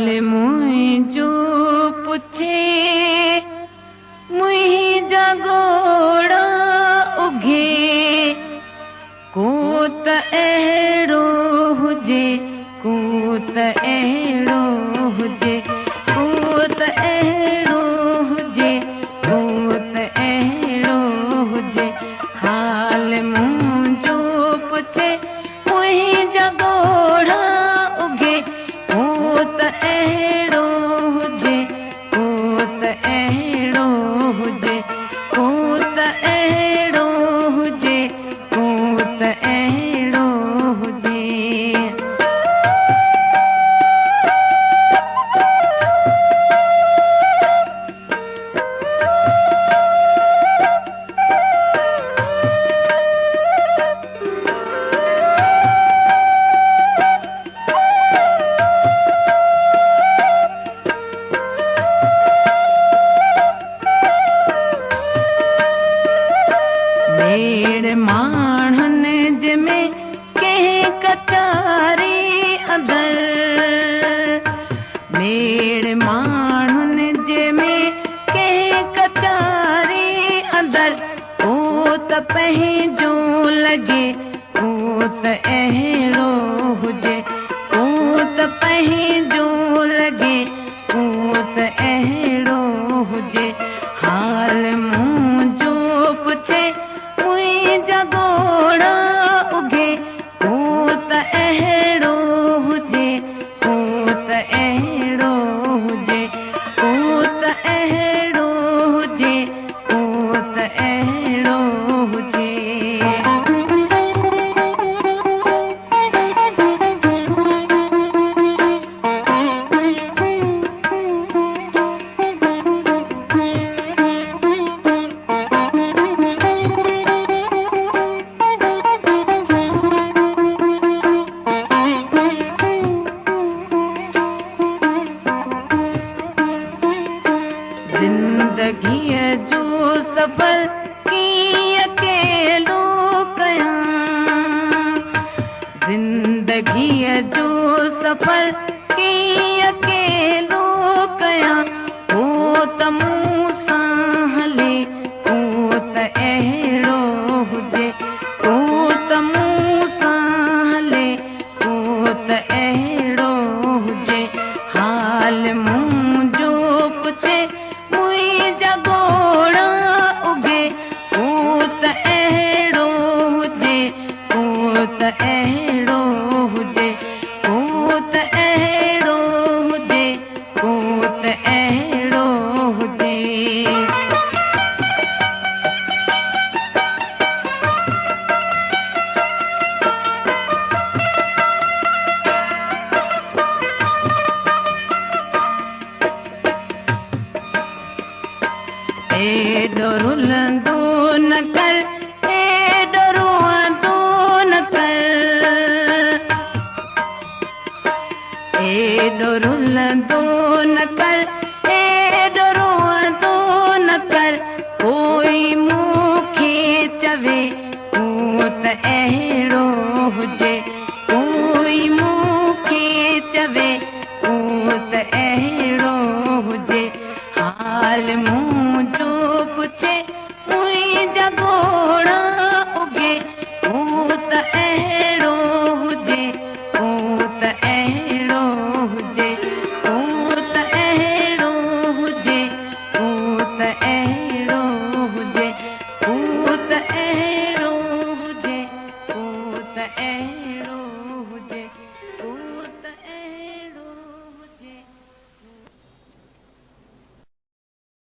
मुंहिंजो पुछे मुंहिंजा गोड़ा उघे को त अहिड़ो हुजे को त अहिड़ो हुजे को त अहिड़ो हुजे को त अहिड़ो हुजे हाल मुंहिंजो पुछे मुंहिंजा गोड़ा उघे को त अहिड़ो हुजे को त अहिड़ो हुजे को त अहिड़ो हुजे को त अहिड़ो हुजे। मेड़ माण्हुनि जंहिंमें कंहिं कचारी अंदर मेड़ माण्हुनि जंहिंमें कंहिं कचारी अंदर को त पंहिंजो लॻे को त अहिड़ो हुजे को त पंहिंजो लॻे को त अहिड़ो हुजे हाल मुंहिंजो पुछे मुंहिंजा गोड़ा उघे को त अहिड़ो हुजे को त अहिड़ो हुजे को त अहिड़ो हुजे को त अहिड़ो हुजे। ज़िंदगीअ जो सफ़र कीअं अकेलो कयां ज़िंदगीअ जो सफ़र कीअं अकेलो कयां को त मूं सां हले को त अहिड़ो हुजे को त मूं सां हले को त अहिड़ो हुजे हाल मुंहिंजो पुछे मुंहिंजा गोड़ा उघे को त अहिड़ो हुजे को त अहिड़ो हुजे को त अहिड़ो हुजे को त अहिड़ो हुजे। एॾो रुलंदो न कर एॾो रुअंदो न कर एॾो रुलंदो न कर एॾो रुअंदो न कर कोई मूंखे चवे को त अहिड़ो हुजे कोई मूंखे चवे को त अहिड़ो हुजे हाल मूं